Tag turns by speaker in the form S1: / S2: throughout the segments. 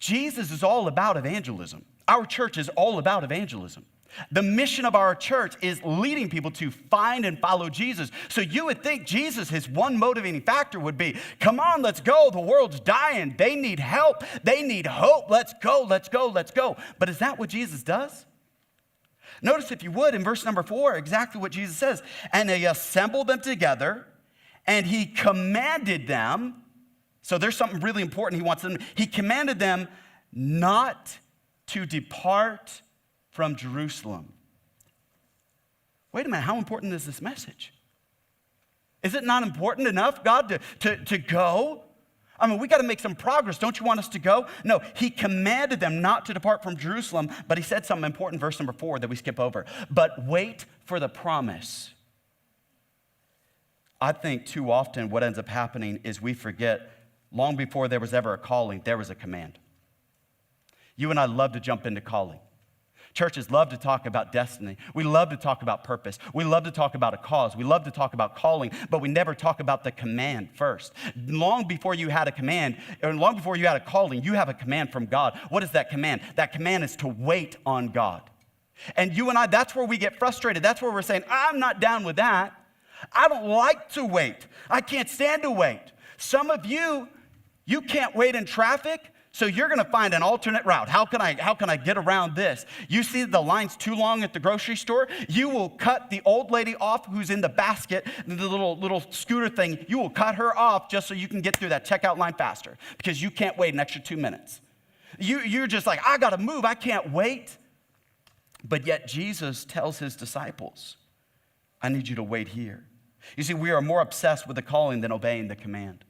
S1: Jesus is all about evangelism. Our church is all about evangelism. The mission of our church is leading people to find and follow Jesus. So you would think Jesus, his one motivating factor would be, come on, let's go. The world's dying. They need help. They need hope. Let's go, let's go, let's go. But is that what Jesus does? Notice, if you would, in verse number 4, exactly what Jesus says. And they assembled them together, and he commanded them. So there's something really important he wants them. He commanded them not to depart from Jerusalem. Wait a minute, how important is this message? Is it not important enough, God, to go? I mean, we got to make some progress. Don't you want us to go? No, he commanded them not to depart from Jerusalem, but he said something important, verse number 4, that we skip over. But wait for the promise. I think too often what ends up happening is we forget, long before there was ever a calling, there was a command. You and I love to jump into calling. Churches love to talk about destiny. We love to talk about purpose. We love to talk about a cause. We love to talk about calling, but we never talk about the command first. Long before you had a command, or long before you had a calling, you have a command from God. What is that command? That command is to wait on God. And you and I, that's where we get frustrated. That's where we're saying, I'm not down with that. I don't like to wait. I can't stand to wait. Some of you can't wait in traffic. So you're going to find an alternate route. How can I get around this? You see the line's too long at the grocery store? You will cut the old lady off who's in the basket, the little scooter thing. You will cut her off just so you can get through that checkout line faster because you can't wait an extra 2 minutes. You're just like, I got to move. I can't wait. But yet Jesus tells his disciples, I need you to wait here. You see, we are more obsessed with the calling than obeying the command.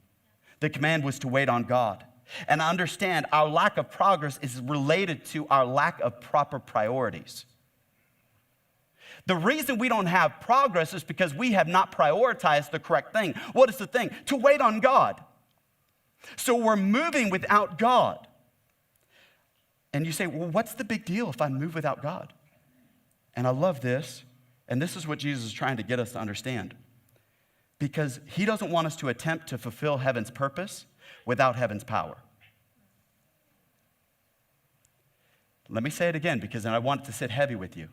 S1: The command was to wait on God. And understand, our lack of progress is related to our lack of proper priorities. The reason we don't have progress is because we have not prioritized the correct thing. What is the thing? To wait on God. So we're moving without God. And you say, well, what's the big deal if I move without God? And I love this, and this is what Jesus is trying to get us to understand. Because he doesn't want us to attempt to fulfill heaven's purpose without heaven's power. Let me say it again because then I want it to sit heavy with you.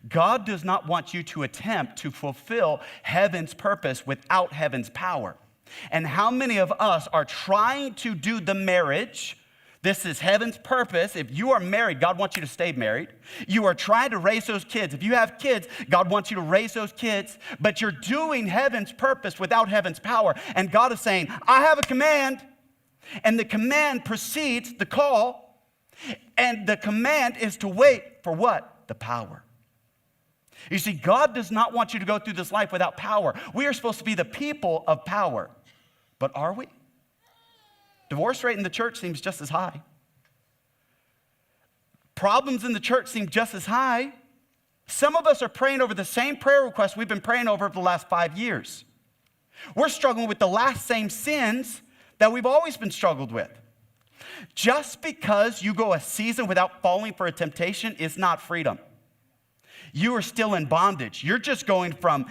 S1: God does not want you to attempt to fulfill heaven's purpose without heaven's power. And how many of us are trying to do the marriage? This is heaven's purpose. If you are married, God wants you to stay married. You are trying to raise those kids. If you have kids, God wants you to raise those kids. But you're doing heaven's purpose without heaven's power. And God is saying, I have a command. And the command precedes the call. And the command is to wait for what? The power. You see, God does not want you to go through this life without power. We are supposed to be the people of power. But are we? Divorce rate in the church seems just as high. Problems in the church seem just as high. Some of us are praying over the same prayer requests we've been praying over for the last 5 years. We're struggling with the last same sins that we've always been struggled with. Just because you go a season without falling for a temptation is not freedom. You are still in bondage. You're just going from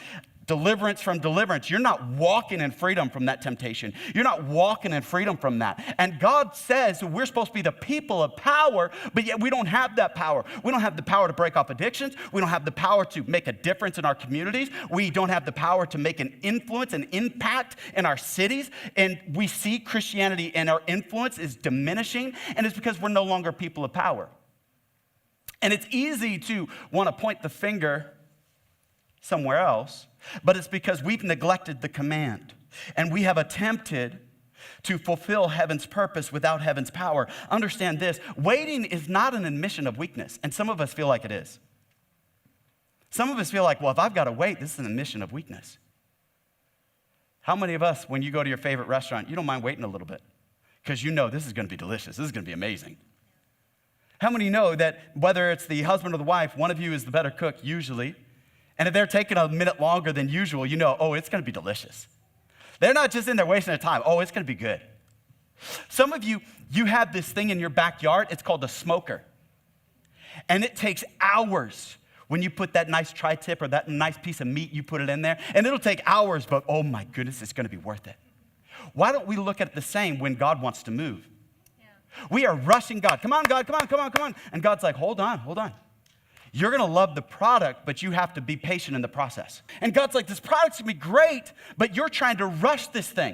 S1: deliverance. You're not walking in freedom from that temptation. You're not walking in freedom from that. And God says we're supposed to be the people of power, but yet we don't have that power. We don't have the power to break off addictions. We don't have the power to make a difference in our communities. We don't have the power to make an influence, an impact in our cities. And we see Christianity and our influence is diminishing, and it's because we're no longer people of power. And it's easy to want to point the finger somewhere else, but it's because we've neglected the command and we have attempted to fulfill heaven's purpose without heaven's power. Understand this, waiting is not an admission of weakness, and some of us feel like it is. Some of us feel like, well, if I've got to wait, this is an admission of weakness. How many of us, when you go to your favorite restaurant, you don't mind waiting a little bit because you know this is going to be delicious, this is going to be amazing? How many know that whether it's the husband or the wife, one of you is the better cook usually, and if they're taking a minute longer than usual, you know, oh, it's going to be delicious. They're not just in there wasting their time. Oh, it's going to be good. Some of you have this thing in your backyard. It's called a smoker. And it takes hours when you put that nice tri-tip or that nice piece of meat, you put it in there. And it'll take hours, but oh my goodness, it's going to be worth it. Why don't we look at it the same when God wants to move? Yeah. We are rushing God. Come on, God, come on, come on, come on. And God's like, hold on, hold on. You're going to love the product, but you have to be patient in the process. And God's like, this product's going to be great, but you're trying to rush this thing.